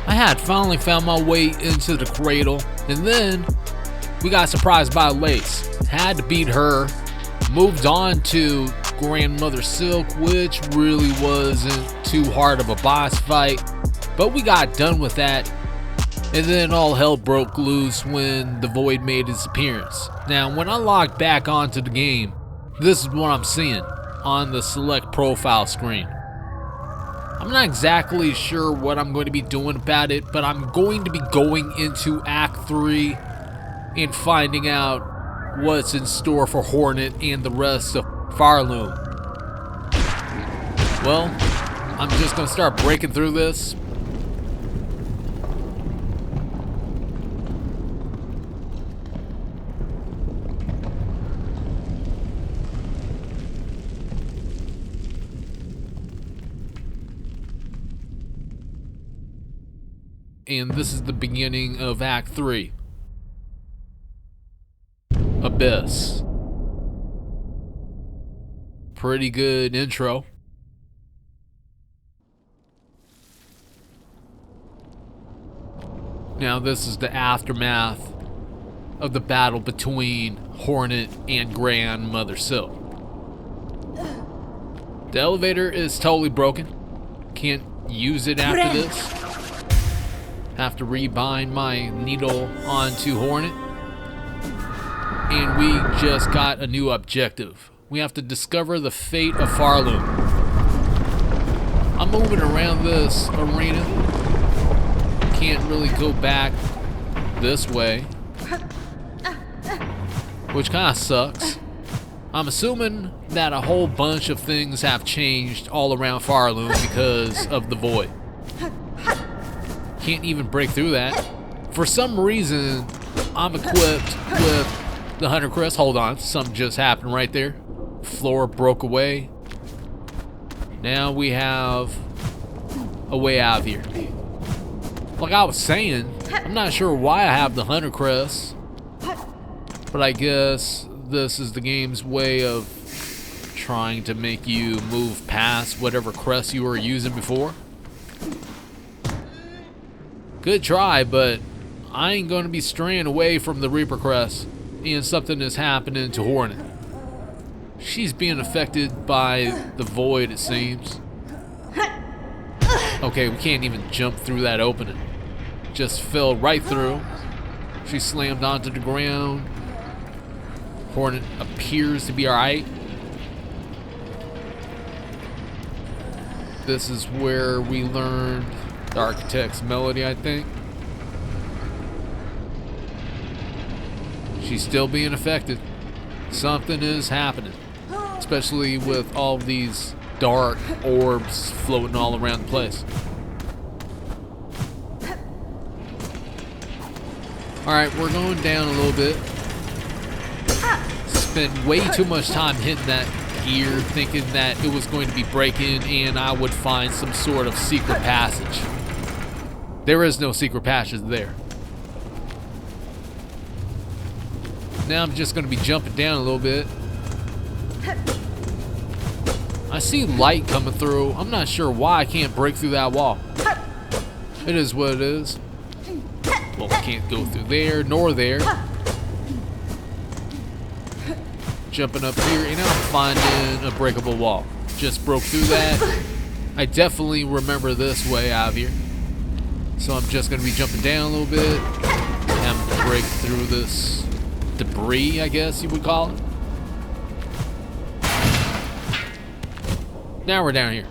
I had finally found my way into the cradle, and then we got surprised by Lace. Had to beat her. Moved on to Grandmother Silk, which really wasn't too hard of a boss fight, but we got done with that. And then all hell broke loose when the Void made his appearance. Now, when I log back onto the game, this is what I'm seeing on the select profile screen. I'm not exactly sure what I'm going to be doing about it, but I'm going to be going into Act 3 and finding out what's in store for Hornet and the rest of Farloom. Well, I'm just going to start breaking through this. And this is the beginning of Act 3. Abyss. Pretty good intro. Now this is the aftermath of the battle between Hornet and Grandmother Silk. The elevator is totally broken. Can't use it after this. Have to rebind my needle onto Hornet. And we just got a new objective. We have to discover the fate of Farloom. I'm moving around this arena. Can't really go back this way, which kind of sucks. I'm assuming that a whole bunch of things have changed all around Farloom because of the Void. Can't even break through that. For some reason, I'm equipped with the Hunter Crest. Hold on, something just happened right there. Floor broke away. Now we have a way out of here. Like I was saying, I'm not sure why I have the Hunter Crest, but I guess this is the game's way of trying to make you move past whatever crest you were using before. Good try, but I ain't gonna be straying away from the Reaper Crest, and something is happening to Hornet. She's being affected by the Void, it seems. Okay, we can't even jump through that opening. Just fell right through. She slammed onto the ground. Hornet appears to be alright. This is where we learned the Architect's Melody, I think. She's still being affected. Something is happening, especially with all these dark orbs floating all around the place. Alright, we're going down a little bit. Spent way too much time hitting that gear, thinking that it was going to be breaking and I would find some sort of secret passage. There is no secret passage there. Now I'm just going to be jumping down a little bit. I see light coming through. I'm not sure why I can't break through that wall. It is what it is. Well, I can't go through there, nor there. Jumping up here, and I'm finding a breakable wall. Just broke through that. I definitely remember this way out of here. So I'm just going to be jumping down a little bit. And break through this debris, I guess you would call it. Now we're down here.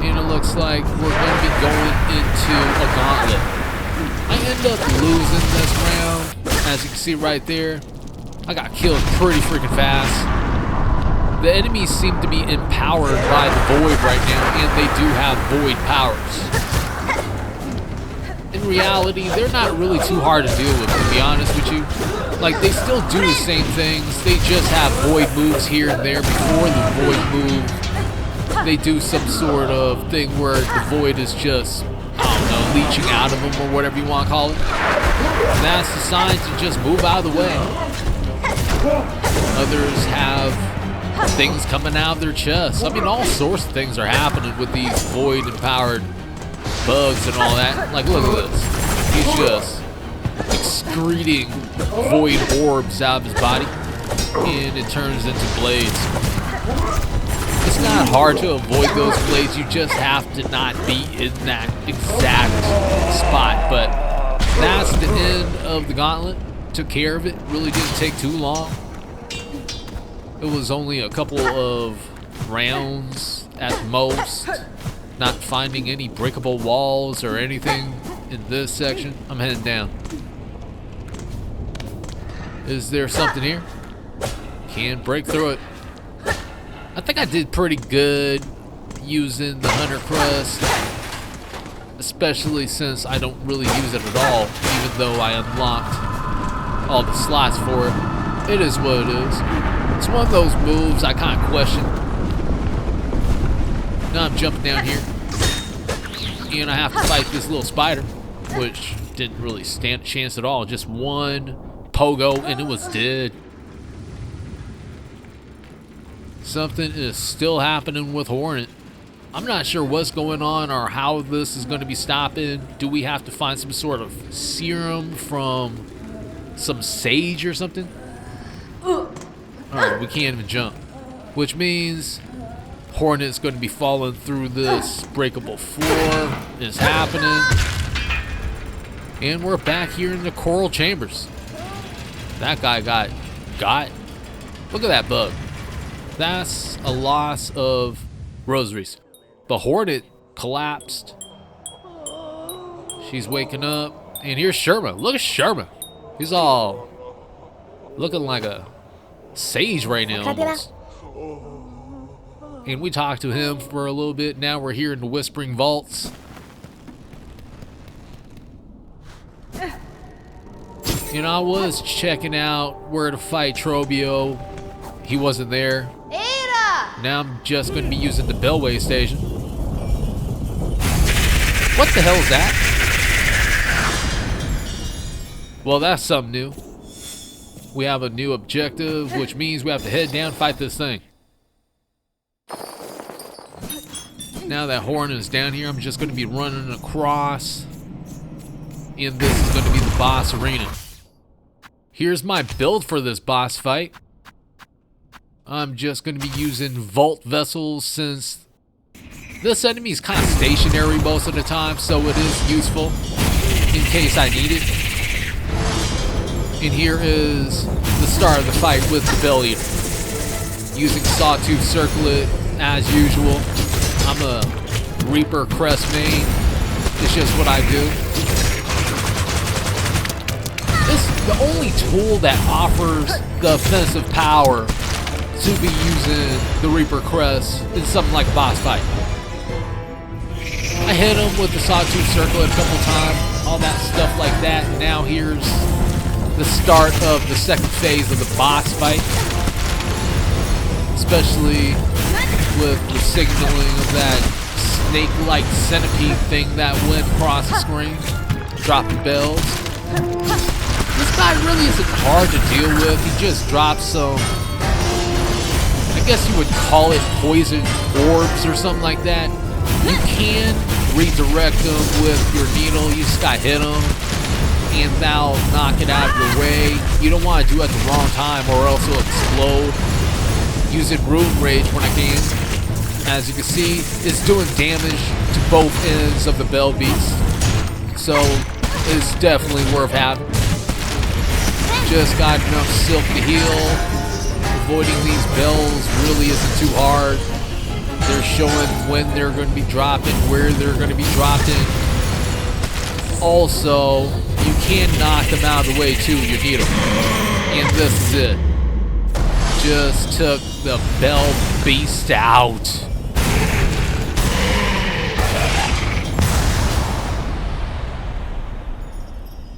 And it looks like we're going to be going into a gauntlet. I end up losing this round. As you can see right there, I got killed pretty freaking fast. The enemies seem to be empowered by the Void right now, and they do have Void powers. In reality, they're not really too hard to deal with, to be honest with you. Like, they still do the same things, they just have Void moves here and there. Before the Void move, they do some sort of thing where the Void is just, I don't know, leeching out of them or whatever you want to call it. And that's the sign to just move out of the way. Others have things coming out of their chests. I mean, all sorts of things are happening with these void-empowered bugs and all that. Like, look at this. He's just excreting void orbs out of his body, and it turns into blades. It's not hard to avoid those blades. You just have to not be in that exact spot. But that's the end of the gauntlet. Took care of it. Really didn't take too long. It was only a couple of rounds at most. Not finding any breakable walls or anything in this section. I'm heading down. Is there something here? Can't break through it. I think I did pretty good using the Hunter Crest, especially since I don't really use it at all, even though I unlocked all the slots for it. It is what it is. It's one of those moves I kind of question. Now I'm jumping down here, and I have to fight this little spider, which didn't really stand a chance at all. Just one pogo, and it was dead. Something is still happening with Hornet. I'm not sure what's going on or how this is going to be stopping. Do we have to find some sort of serum from some sage or something? Alright, we can't even jump. Which means Hornet's going to be falling through this breakable floor. It's happening. And we're back here in the coral chambers. That guy got. Look at that bug. That's a loss of rosaries. The Hornet collapsed. She's waking up. And here's Sherma. Look at Sherma. He's all looking like a sage right now almost. And we talked to him for a little bit. Now we're here in the Whispering Vaults. You know, I was checking out where to fight Trobio. He wasn't there. Now I'm just going to be using the Bellway station. What the hell is that? Well, that's something new. We have a new objective, which means we have to head down and fight this thing. Now that Hornet is down here, I'm just going to be running across. And this is going to be the boss arena. Here's my build for this boss fight. I'm just going to be using Vault Vessels since this enemy is kind of stationary most of the time, so it is useful in case I need it. And here is the start of the fight with the Bell Eater. Using Sawtooth Circlet as usual. I'm a Reaper Crest main. It's just what I do. This is the only tool that offers the offensive power to be using the Reaper Crest in something like a boss fight. I hit him with the Sawtooth Circlet a couple times, all that stuff like that. And now here's the start of the second phase of the boss fight. Especially with the signaling of that snake-like centipede thing that went across the screen, dropping bells. This guy really isn't hard to deal with. He just drops some, I guess you would call it poison orbs or something like that. You can redirect them with your needle. You just gotta hit them and that'll knock it out of your way. You don't want to do it at the wrong time or else it'll explode. Using Rune Rage when I can. As you can see, it's doing damage to both ends of the Bell Beast. So it's definitely worth having. Just got enough silk to heal. Avoiding these bells really isn't too hard. They're showing when they're going to be dropping, where they're going to be dropping. Also, you can knock them out of the way too, you need them. And this is it. Just took the Bell Beast out.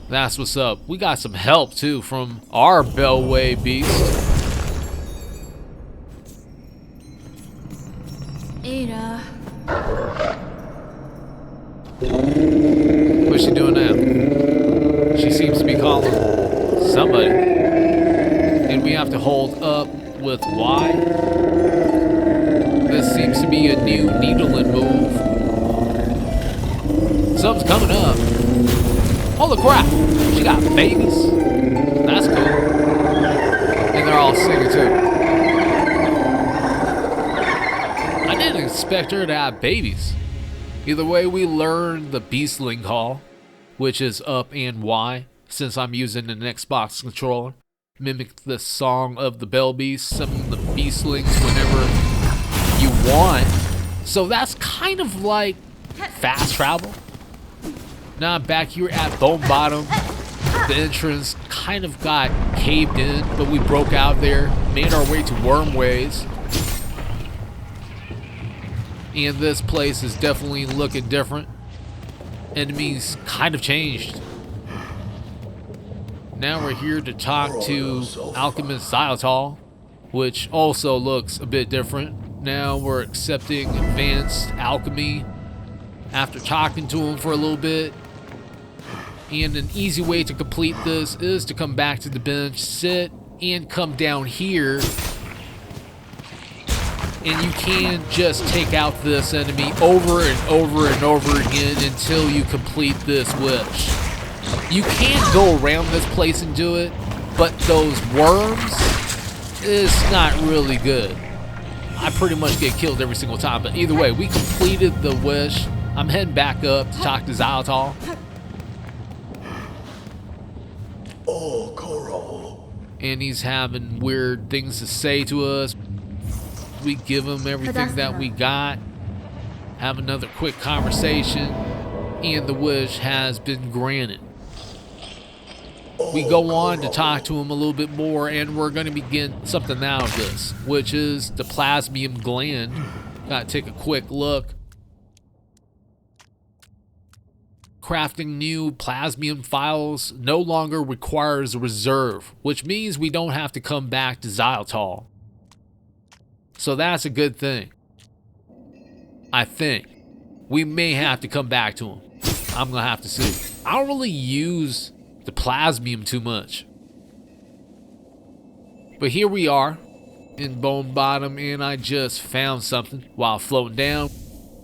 That's what's up. We got some help too from our Bellway Beast. Ada. What's she doing now? She seems to be calling somebody. And we have to hold up with Y. This seems to be a new needling move. Something's coming up. Holy crap, she got babies. That's cool. And they're all singing too. I didn't expect her to have babies. Either way, we learned the Beastling call, which is up and Y, since I'm using an Xbox controller. Mimic the song of the Bell Beast, summon the Beastlings whenever you want. So that's kind of like fast travel. Now I'm back here at Bone Bottom. The entrance kind of got caved in, but we broke out there, made our way to Wormways. And this place is definitely looking different. Enemies kind of changed. Now we're here to talk to Alchemist Xylitol, which also looks a bit different. Now we're accepting advanced alchemy after talking to him for a little bit. And an easy way to complete this is to come back to the bench, sit, and come down here. And you can just take out this enemy over and over and over again until you complete this wish. You can go around this place and do it, but those worms is not really good. I pretty much get killed every single time, but either way, we completed the wish. I'm heading back up to talk to Xylitol. Oh, Coral. And he's having weird things to say to us. We give him everything that we got, have another quick conversation, and the wish has been granted. We go on to talk to him a little bit more, and we're going to be getting something out of this, which is the plasmium gland. Got to take a quick look. Crafting new plasmium files no longer requires a reserve, which means we don't have to come back to Xylitol. So that's a good thing. I think. We may have to come back to him. I'm going to have to see. I don't really use the plasmium too much. But here we are in Bone Bottom, and I just found something while floating down.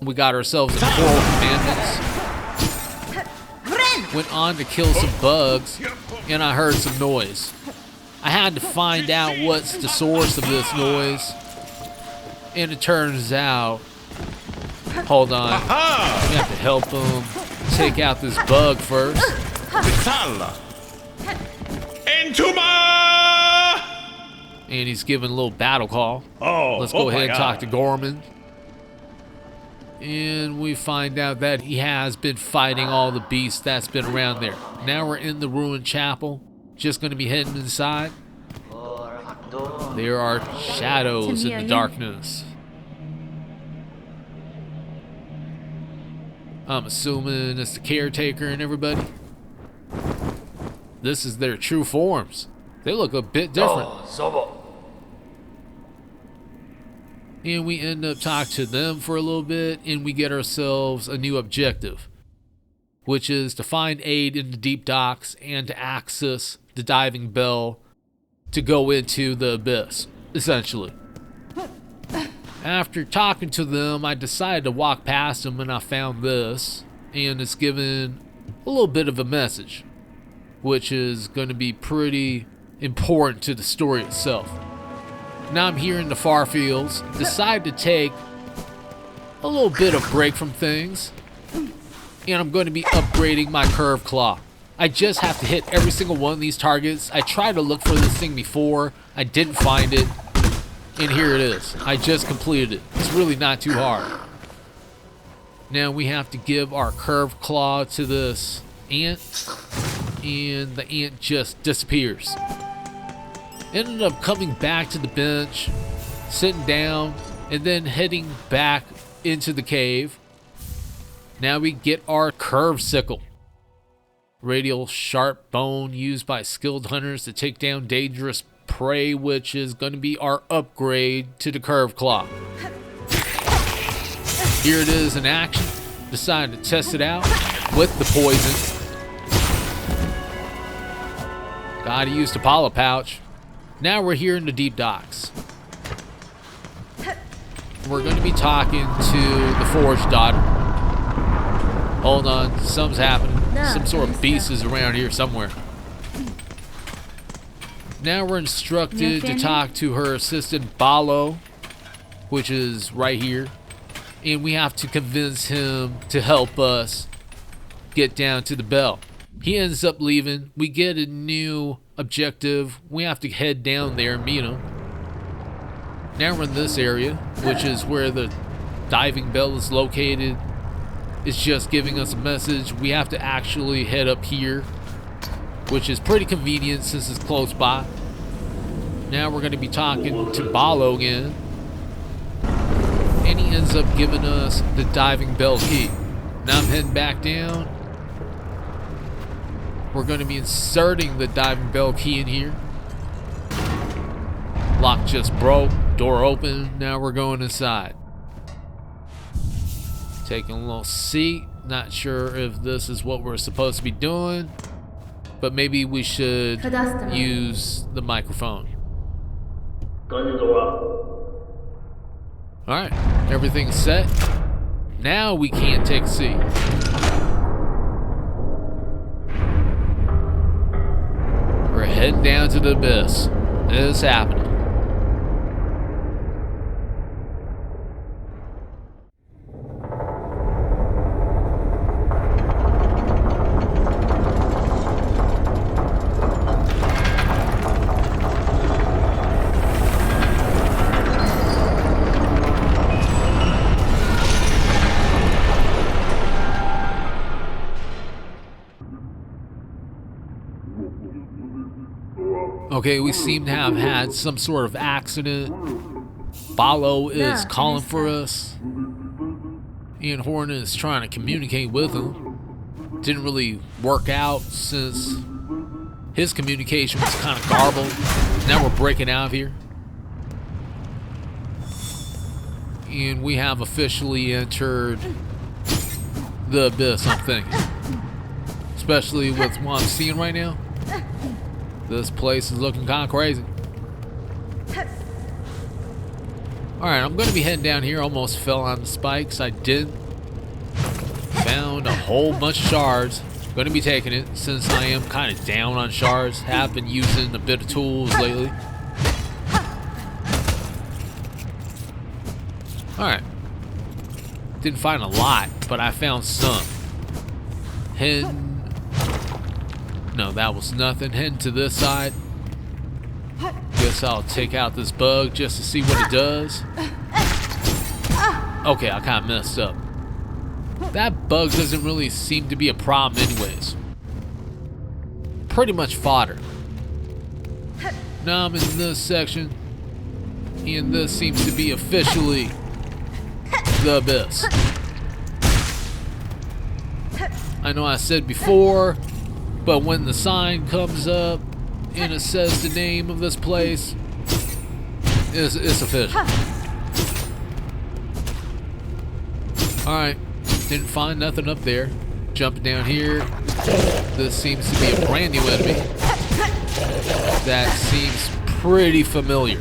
We got ourselves a Coral Commandments. Went on to kill some bugs, and I heard some noise. I had to find out what's the source of this noise. And it turns out, hold on, we have to help him take out this bug first. And he's giving a little battle call. Let's go ahead and talk to Gorman. And we find out that he has been fighting all the beasts that's been around there. Now we're in the ruined chapel. Just going to be heading inside. There are shadows in the darkness. I'm assuming it's the caretaker and everybody. This is their true forms. They look a bit different. And we end up talking to them for a little bit, and we get ourselves a new objective, which is to find aid in the deep docks and to access the diving bell to go into the abyss, essentially. After talking to them, I decided to walk past them, and I found this, and it's given a little bit of a message, which is going to be pretty important to the story itself. Now I'm here in the far fields, decide to take a little bit of break from things, and I'm going to be upgrading my curved claw. I just have to hit every single one of these targets. I tried to look for this thing before, I didn't find it, and here it is. I just completed it. It's really not too hard. Now we have to give our curved claw to this ant, and the ant just disappears. Ended up coming back to the bench, sitting down, and then heading back into the cave. Now we get our curved sickle. Radial sharp bone used by skilled hunters to take down dangerous prey, which is going to be our upgrade to the curved claw. Here it is in action. Decided to test it out with the poison. Gotta use the polyp pouch. Now we're here in the deep docks. we're going to be talking to the Forge daughter. Hold on, something's happening. Some sort of beast is around here somewhere. Now we're instructed to talk to her assistant Balo, which is right here. And we have to convince him to help us get down to the bell. He ends up leaving. We get a new objective. We have to head down there and meet him. Now we're in this area, which is where the diving bell is located. It's just giving us a message. We have to actually head up here, which is pretty convenient since it's close by. Now we're going to be talking to Balo again. And he ends up giving us the diving bell key. Now I'm heading back down. We're going to be inserting the diving bell key in here. Lock just broke. Door open. Now we're going inside. Taking a little seat. Not sure if this is what we're supposed to be doing, but maybe we should use the microphone. Alright, everything's set. Now we can take a seat. We're heading down to the abyss. It's happening. Okay, we seem to have had some sort of accident. Balo is calling for us. Ian Horner is trying to communicate with him. Didn't really work out since his communication was kind of garbled. Now we're breaking out of here. And we have officially entered the abyss, I'm thinking. Especially with what I'm seeing right now. This place is looking kind of crazy. Alright, I'm going to be heading down here. Almost fell on the spikes. I did. Found a whole bunch of shards. Going to be taking it since I am kind of down on shards. Have been using a bit of tools lately. Alright. Didn't find a lot, but I found some. No, that was nothing. Heading to this side. Guess I'll take out this bug just to see what it does. Okay, I kind of messed up. That bug doesn't really seem to be a problem anyways. Pretty much fodder. Now I'm in this section. And this seems to be officially the abyss. I know I said before, but when the sign comes up and it says the name of this place, it's official. Alright, didn't find nothing up there. Jumping down here. This seems to be a brand new enemy. That seems pretty familiar.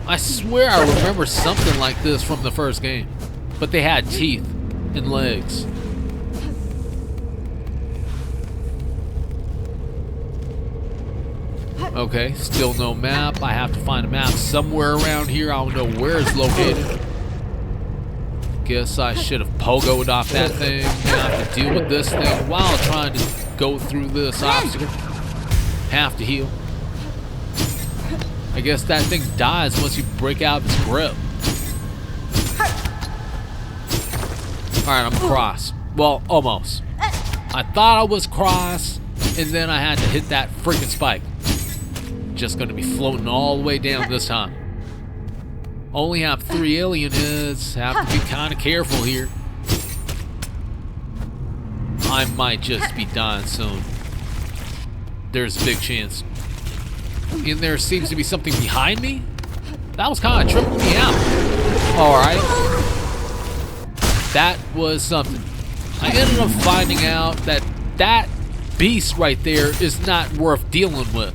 I swear I remember something like this from the first game, but they had teeth and legs. Okay, still no map. I have to find a map somewhere around here. I don't know where it's located. Guess I should have pogoed off that thing. Now I have to deal with this thing while trying to go through this obstacle. Have to heal. I guess that thing dies once you break out its grip. Alright, I'm cross. Well, almost. I thought I was cross, and then I had to hit that freaking spike. Just gonna be floating all the way down this time. Only have 3 alien heads. Have to be kind of careful here. I might just be dying soon. There's a big chance. And there seems to be something behind me. That was kind of tripping me out. Alright. That was something. I ended up finding out that that beast right there is not worth dealing with.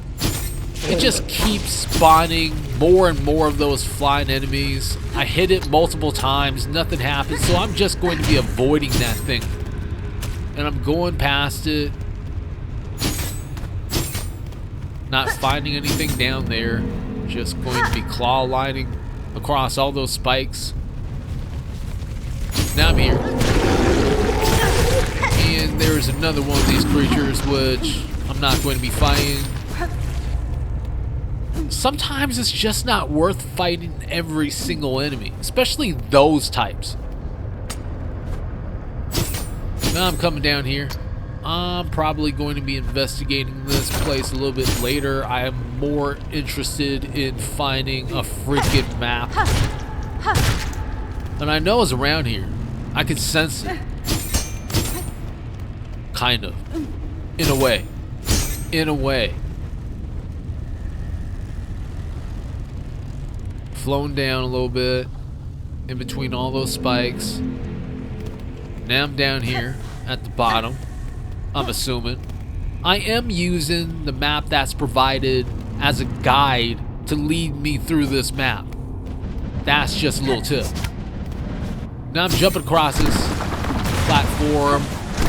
It just keeps spawning more and more of those flying enemies. I hit it multiple times, nothing happens, so I'm just going to be avoiding that thing. And I'm going past it. Not finding anything down there. Just going to be claw lining across all those spikes. Now I'm here. And there's another one of these creatures which I'm not going to be fighting. Sometimes it's just not worth fighting every single enemy, especially those types. Now I'm coming down here. I'm probably going to be investigating this place a little bit later. I am more interested in finding a freaking map. And I know it's around here. I can sense it. Kind of. In a way. In a way. Flown down a little bit. In between all those spikes. Now I'm down here at the bottom. I'm assuming. I am using the map that's provided as a guide to lead me through this map. That's just a little tip. Now I'm jumping across this platform.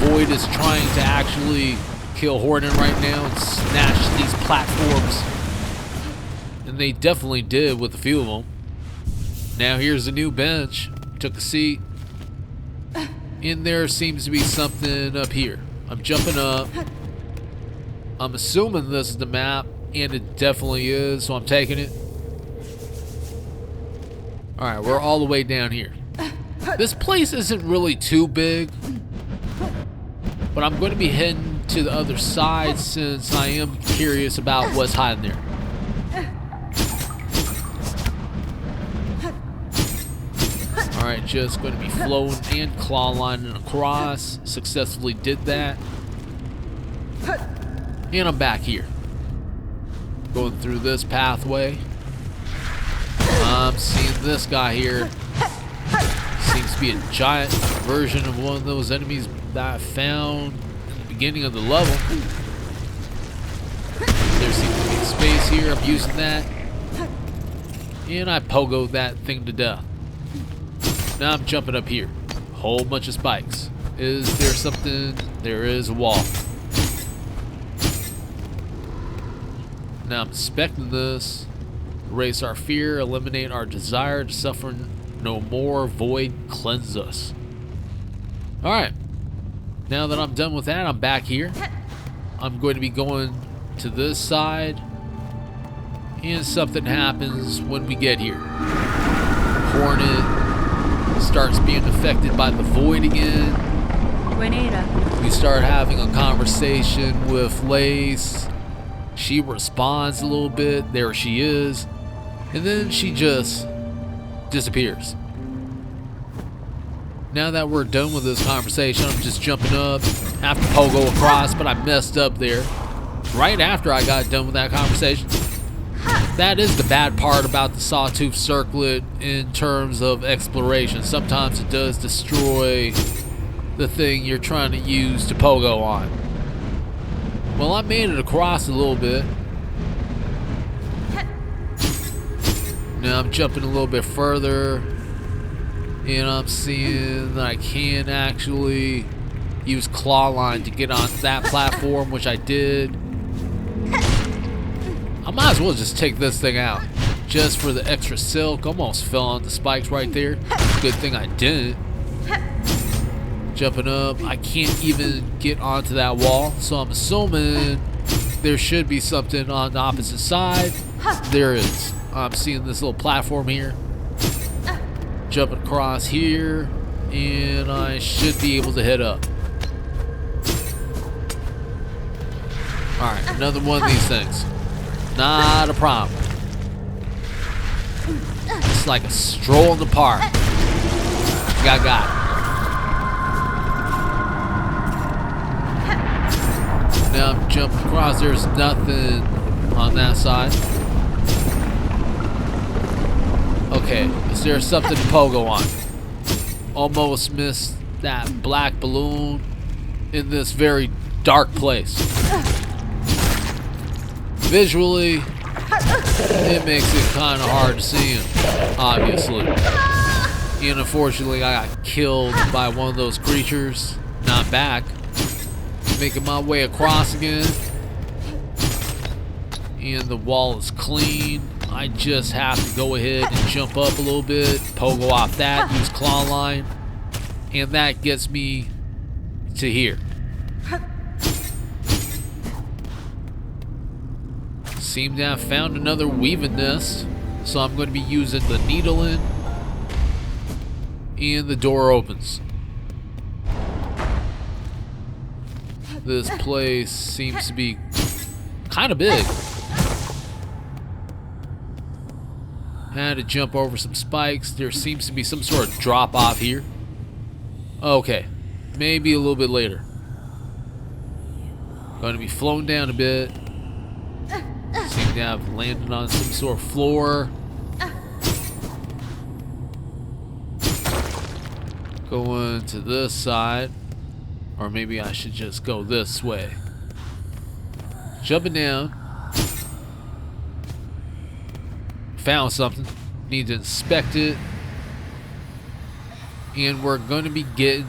Void is trying to actually kill Horton right now and snatch these platforms. And they definitely did with a few of them. Now here's a new bench. Took a seat. In there seems to be something up here. I'm jumping up. I'm assuming this is the map, and it definitely is, so I'm taking it. Alright, we're all the way down here. This place isn't really too big, but I'm going to be heading to the other side since I am curious about what's hiding there. Alright, just going to be flowing and claw lining across. Successfully did that. And I'm back here. Going through this pathway. I'm seeing this guy here. Seems to be a giant version of one of those enemies that I found at the beginning of the level. There seems to be space here. I'm using that. And I pogoed that thing to death. Now I'm jumping up here. Whole bunch of spikes. Is there something? There is a wall. Now I'm inspecting this. Erase our fear, eliminate our desire to suffer no more, void, cleanse us. Alright. Now that I'm done with that, I'm back here. I'm going to be going to this side. And something happens when we get here. Hornet starts being affected by the void again. We start having a conversation with Lace. She responds a little bit. There she is. And then she just disappears. Now that we're done with this conversation, I'm just jumping up. Have to pogo across, but I messed up there. Right after I got done with that conversation. That is the bad part about the Sawtooth Circlet in terms of exploration. Sometimes it does destroy the thing you're trying to use to pogo on. Well, I made it across a little bit. Now I'm jumping a little bit further. And I'm seeing that I can actually use claw line to get onto that platform, which I did. I might as well just take this thing out. Just for the extra silk. Almost fell on the spikes right there. Good thing I didn't. Jumping up. I can't even get onto that wall. So I'm assuming there should be something on the opposite side. There is. I'm seeing this little platform here. Jumping across here. And I should be able to head up. Alright, another one of these things. Not a problem. It's like a stroll in the park. Got it. Now I'm jumping across. There's nothing on that side. Okay, is there something to pogo on? Almost missed that black balloon in this very dark place. Visually, it makes it kind of hard to see him, obviously. And unfortunately, I got killed by one of those creatures. Not back. Making my way across again. And the wall is clean. I just have to go ahead and jump up a little bit, pogo off that, use claw line, and that gets me to here. Seem to have found another weaving nest, so I'm going to be using the needle in, and the door opens. This place seems to be kind of big. Had to jump over some spikes. There seems to be some sort of drop off here. Okay, maybe a little bit later. Going to be flown down a bit. Seem to have landed on some sort of floor. Going to this side. Or maybe I should just go this way. Jumping down. Found something. Need to inspect it. And we're going to be getting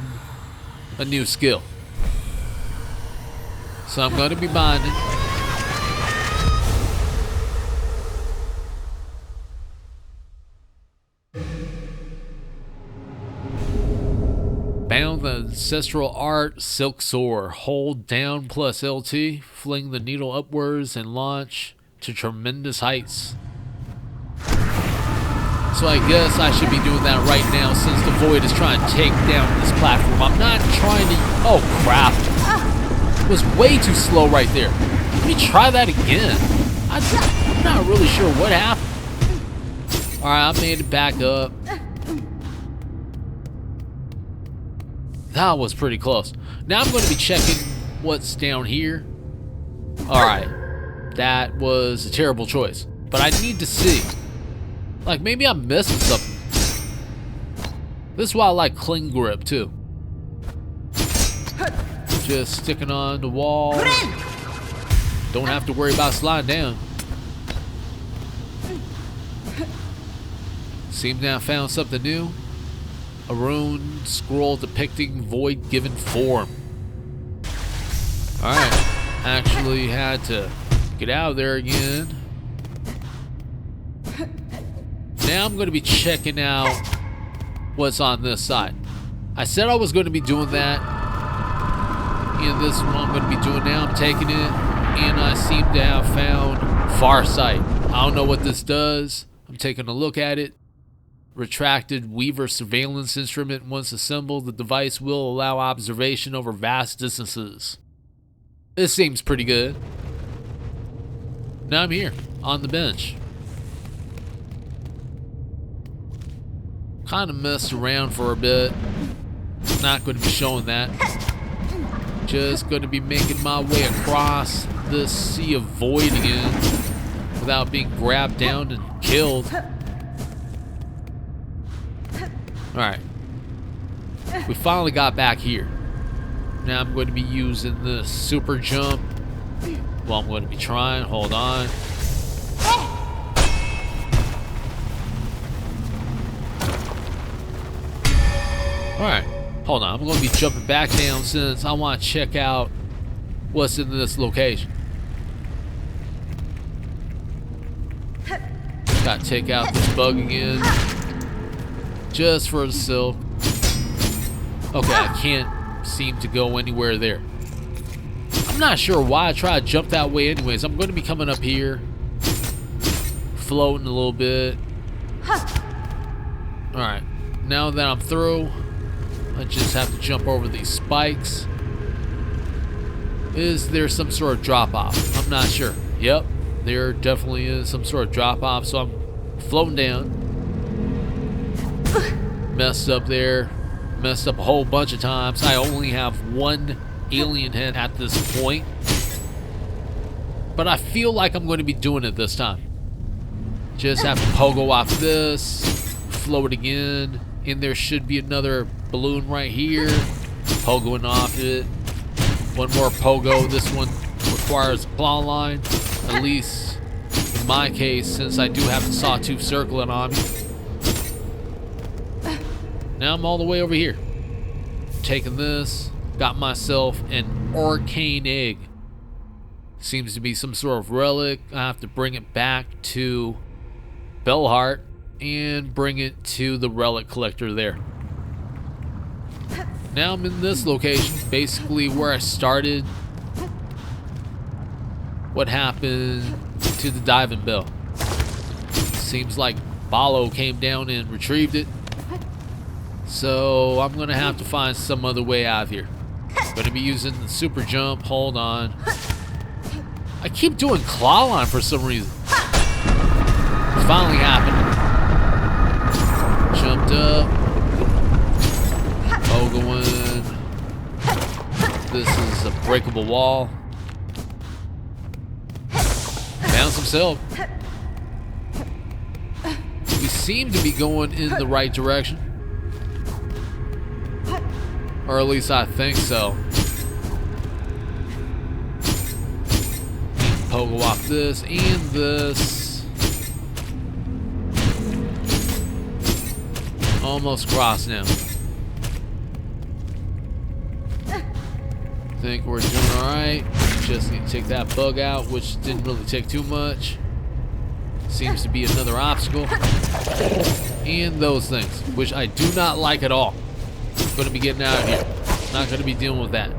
a new skill. So I'm going to be binding. Bound the ancestral art SilkSong. Hold down plus LT. Fling the needle upwards and launch to tremendous heights. So I guess I should be doing that right now since the void is trying to take down this platform. I'm not trying to... Oh, crap. It was way too slow right there. Let me try that again. I'm not really sure what happened. Alright, I made it back up. That was pretty close. Now I'm going to be checking what's down here. Alright. That was a terrible choice. But I need to see. Like, maybe I'm missing something. This is why I like cling grip, too. Just sticking on the wall. Don't have to worry about sliding down. Seems to have found something new. A rune scroll depicting void given form. Alright. Actually had to get out of there again. Now I'm going to be checking out what's on this side. I said I was going to be doing that. And this is what I'm going to be doing now. I'm taking it. And I seem to have found Farsight. I don't know what this does. I'm taking a look at it. Retracted Weaver surveillance instrument. Once assembled, the device will allow observation over vast distances. This seems pretty good. Now I'm here on the bench. Kind of messed around for a bit. Not going to be showing that. Just going to be making my way across this sea of void again without being grabbed down and killed. Alright. We finally got back here. Now I'm going to be using the super jump. Well, I'm going to be trying. Hold on. Alright, hold on. I'm going to be jumping back down since I want to check out what's in this location. Got to take out this bug again. Just for the silk. Okay, I can't seem to go anywhere there. I'm not sure why I tried to jump that way anyways. I'm going to be coming up here. Floating a little bit. Alright, now that I'm through, I just have to jump over these spikes. Is there some sort of drop-off? I'm not sure. Yep, there definitely is some sort of drop-off. So I'm floating down. Messed up there. Messed up a whole bunch of times. I only have one alien head at this point. But I feel like I'm going to be doing it this time. Just have to pogo off this. Float again. And there should be another balloon right here. Pogoing off it. One more pogo. This one requires a claw line. At least in my case, since I do have the sawtooth circlet on me. Now I'm all the way over here. Taking this, got myself an arcane egg. Seems to be some sort of relic. I have to bring it back to Bellheart and bring it to the relic collector there. Now I'm in this location, basically where I started. What happened to the diving bell? Seems like Balo came down and retrieved it. So I'm gonna have to find some other way out of here. Gonna be using the super jump. Hold on. I keep doing claw line for some reason. It's finally happened. Jumped up. Going. This is a breakable wall. Found some silk. We seem to be going in the right direction. Or at least I think so. Pogo off this and this. Almost across now. Think we're doing alright. Just need to take that bug out, which didn't really take too much. Seems to be another obstacle. And those things, which I do not like at all. Going to be getting out of here. Not going to be dealing with that.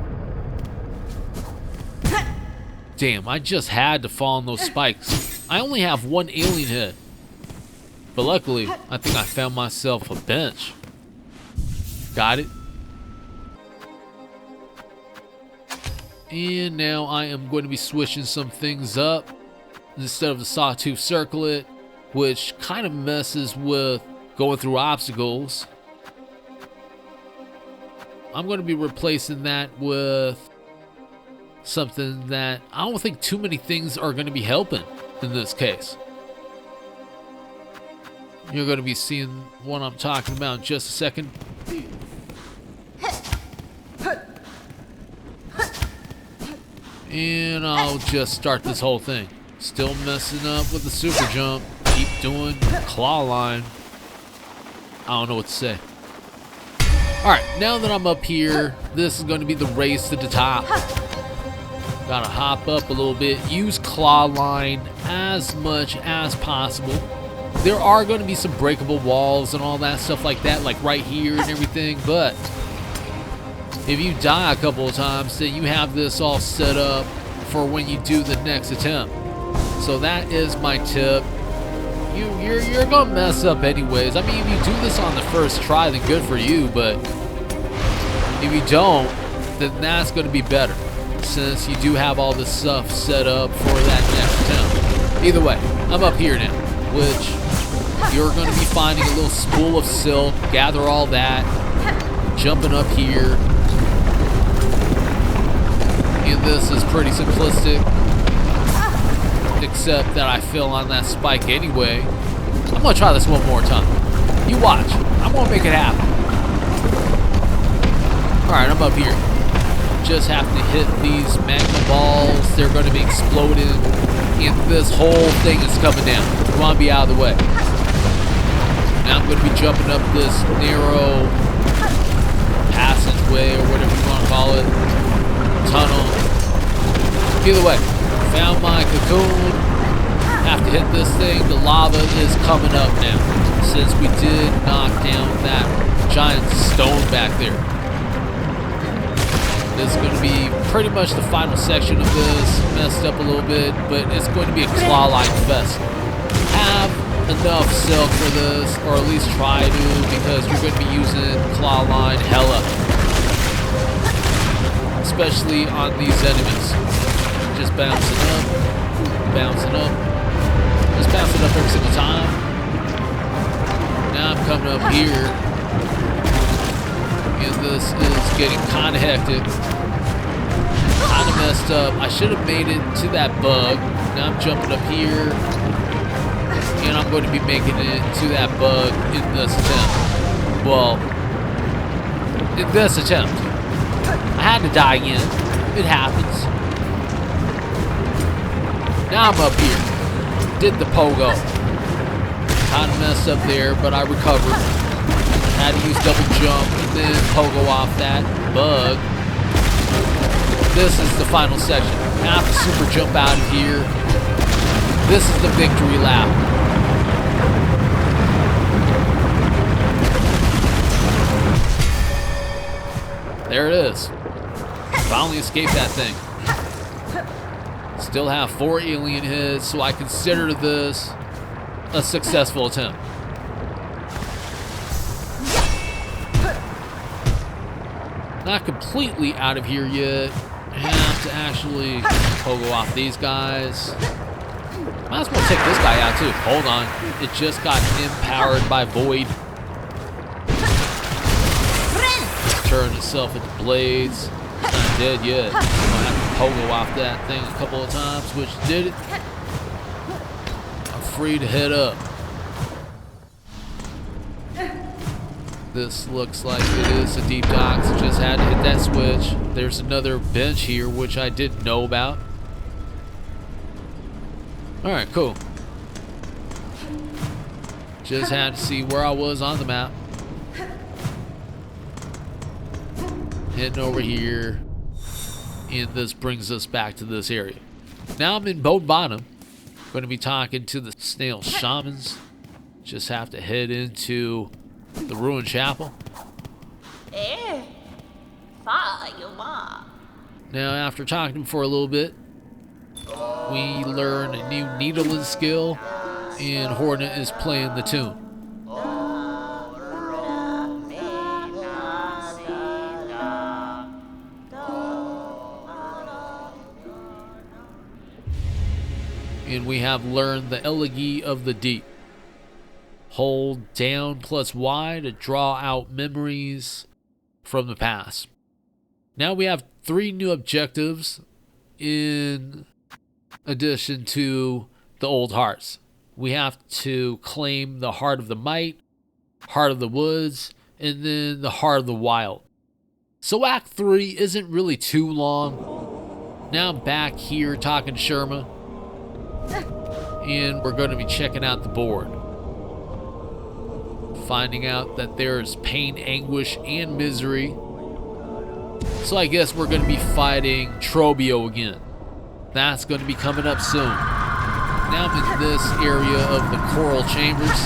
Damn, I just had to fall on those spikes. I only have one alien head. But luckily, I think I found myself a bench. Got it. And now I am going to be switching some things up. Instead of the sawtooth circlet, which kind of messes with going through obstacles, I'm going to be replacing that with something that I don't think too many things are going to be helping in this case. You're going to be seeing what I'm talking about in just a second. And I'll just start this whole thing. Still messing up with the super jump. Keep doing claw line. I don't know what to say. Alright, now that I'm up here, this is going to be the race to the top. Gotta hop up a little bit. Use claw line as much as possible. There are going to be some breakable walls and all that stuff like that, like right here and everything, but if you die a couple of times, then you have this all set up for when you do the next attempt. So that is my tip. You're gonna mess up anyways. I mean, if you do this on the first try, then good for you, but if you don't, then that's gonna be better, since you do have all this stuff set up for that next attempt. Either way, I'm up here now, which you're gonna be finding a little spool of silk, gather all that, jumping up here. And this is pretty simplistic, except that I fell on that spike anyway. I'm gonna try this one more time. You watch. I'm gonna make it happen. Alright, I'm up here. Just have to hit these magma balls. They're gonna be exploding. And this whole thing is coming down. You wanna be out of the way. Now I'm gonna be jumping up this narrow passageway, or whatever you wanna call it. Tunnel. Either way, found my cocoon. Have to hit this thing. The lava is coming up now, since we did knock down that giant stone back there. This is going to be pretty much the final section of this. Messed up a little bit, but it's going to be a claw line fest. Have enough silk for this, or at least try to, because you're going to be using claw line hella, especially on these enemies. Just bouncing up, bouncing up, just bouncing up every single time. Now I'm coming up here, and this is getting kind of hectic, kind of messed up. I should have made it to that bug. Now I'm jumping up here, and I'm going to be making it to that bug in this attempt. Well, in this attempt. I had to die again. It happens. Now I'm up here. did the pogo. Kind of messed up there, but I recovered. Had to use double jump and then pogo off that bug. This is the final section. Have to super jump out of here. This is the victory lap. There it is. Finally escaped that thing. Still have 4 alien hits, so I consider this a successful attempt. Not completely out of here yet. I have to actually pogo off these guys. Might as well take this guy out too. Hold on. It just got empowered by Void. It's turned itself into blades. It's not dead yet. I'm gonna have to pogo off that thing a couple of times, which did it. I'm free to head up. This looks like it is a deep dock, so just had to hit that switch. There's another bench here, which I didn't know about. Alright, cool. Just had to see where I was on the map. Heading over here. And this brings us back to this area. Now I'm in Boat Bottom. Going to be talking to the snail shamans. Just have to head into the ruined chapel. Now, after talking to him for a little bit, we learn a new needling skill, and Hornet is playing the tune. And we have learned the Elegy of the Deep. Hold down plus Y to draw out memories from the past. Now we have 3 new objectives in addition to the old hearts. We have to claim the Heart of the Might, Heart of the Woods, and then the Heart of the Wild. So Act 3 isn't really too long. Now I'm back here talking to Sherma, and we're going to be checking out the board. Finding out that there's pain, anguish, and misery. So I guess we're going to be fighting Trobio again. That's going to be coming up soon. Now I'm in this area of the coral chambers.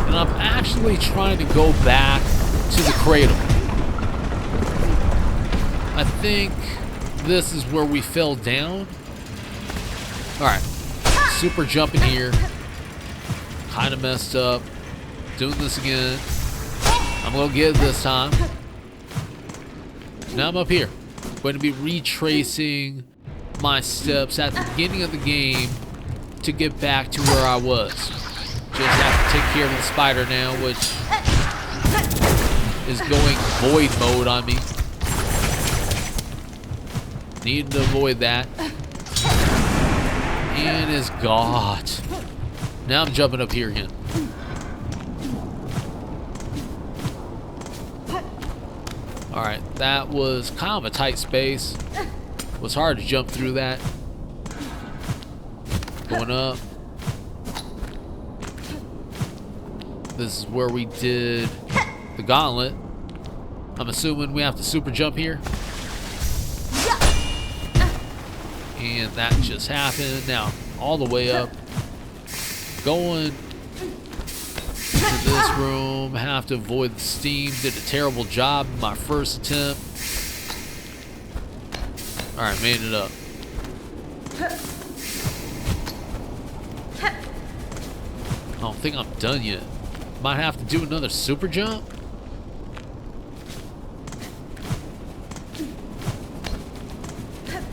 And I'm actually trying to go back to the cradle. I think this is where we fell down. Alright. Super jumping here. Kind of messed up. Doing this again. I'm going to get it this time. Now I'm up here. I'm going to be retracing my steps at the beginning of the game to get back to where I was. Just have to take care of the spider now, which is going void mode on me. Need to avoid that. And is God. Now I'm jumping up here again. Alright, that was kind of a tight space. It was hard to jump through that. Going up. This is where we did the gauntlet. I'm assuming we have to super jump here. And that just happened. Now, all the way up. Going to this room. Have to avoid the steam. Did a terrible job in my first attempt. Alright, made it up. I don't think I'm done yet. Might have to do another super jump.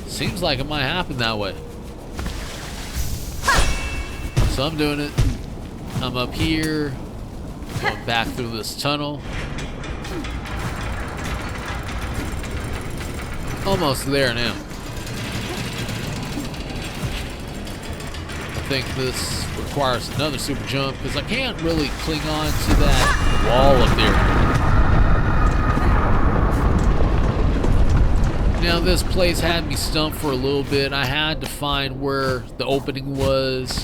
Seems like it might happen that way. So I'm doing it. I'm up here. Going back through this tunnel. Almost there now. I think this requires another super jump because I can't really cling on to that wall up there. Now this place had me stumped for a little bit. I had to find where the opening was.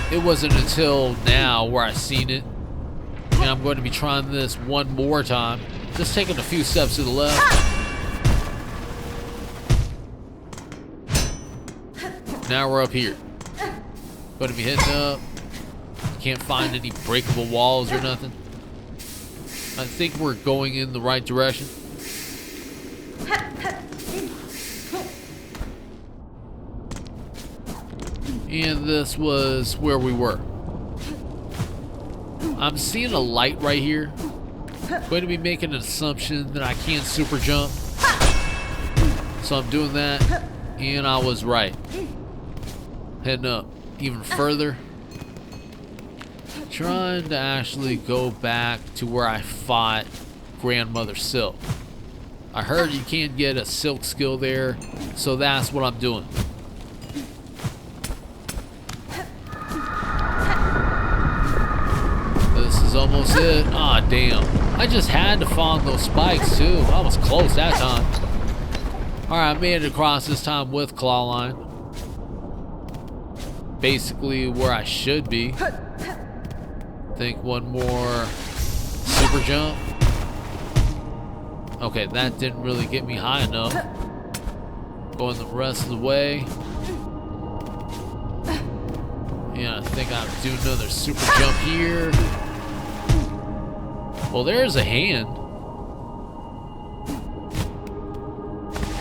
It wasn't until now where I seen it. And I'm going to be trying this one more time. Just taking a few steps to the left. Now we're up here. Going to be hitting up. Can't find any breakable walls or nothing. I think we're going in the right direction. And this was where we were. I'm seeing a light right here. Going to be making an assumption that I can't super jump. So I'm doing that. And I was right. Heading up even further. Trying to actually go back to where I fought Grandmother Silk. I heard you can't get a silk skill there, so that's what I'm doing. This is almost it. Aw, damn. I just had to fall on those spikes too. I was close that time. Alright, I made it across this time with Clawline. Basically where I should be. Think one more super jump. Okay, that didn't really get me high enough. Going the rest of the way. Yeah, I think I'll do another super jump here. Well, there's a hand.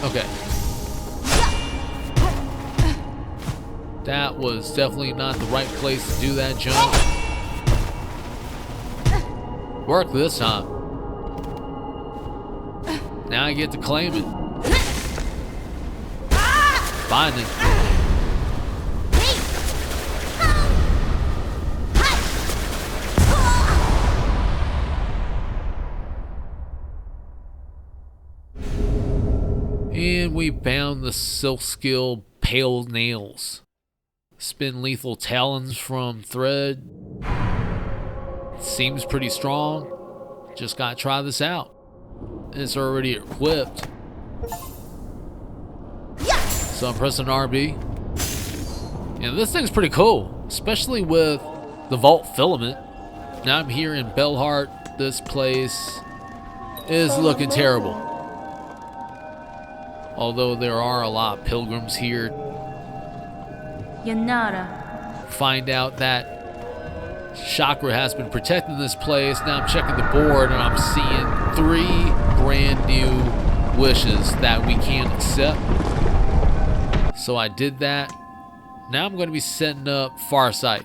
Okay. That was definitely not the right place to do that jump. Worked this time. Now I get to claim it. Find it. And we bound the silk skill Pale Nails. Spin lethal talons from thread. Seems pretty strong. Just gotta try this out. It's already equipped. So I'm pressing RB. And this thing's pretty cool, especially with the Vault Filament. Now I'm here in Belhart. This place is looking terrible. Although there are a lot of pilgrims here. Yanara. Find out that Chakra has been protecting this place. Now I'm checking the board and I'm seeing 3 brand new wishes that we can't accept. So I did that. Now I'm going to be setting up Farsight.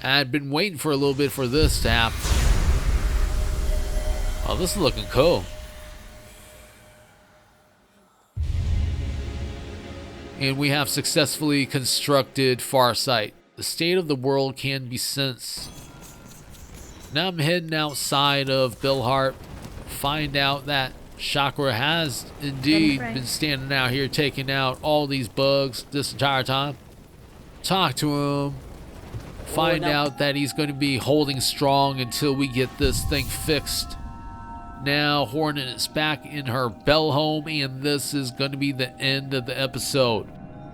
I'd been waiting for a little bit for this to happen. Oh, this is looking cool. And we have successfully constructed Farsight. The state of the world can be sensed. Now I'm heading outside of Belhart. Find out that Chakra has indeed been standing out here taking out all these bugs this entire time. Talk to him. Find out that he's going to be holding strong until we get this thing fixed. Now Hornet is back in her bell home, and this is going to be the end of the episode.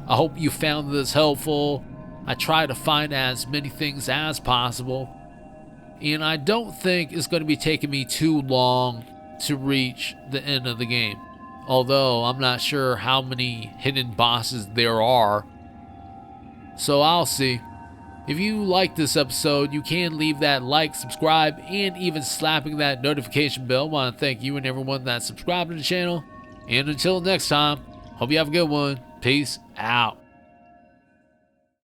I hope you found this helpful. I try to find as many things as possible, and I don't think it's going to be taking me too long to reach the end of the game, although I'm not sure how many hidden bosses there are, so I'll see. If you like this episode, you can leave that like, subscribe, and even slapping that notification bell. I want to thank you and everyone that subscribed to the channel. And until next time, hope you have a good one. Peace out.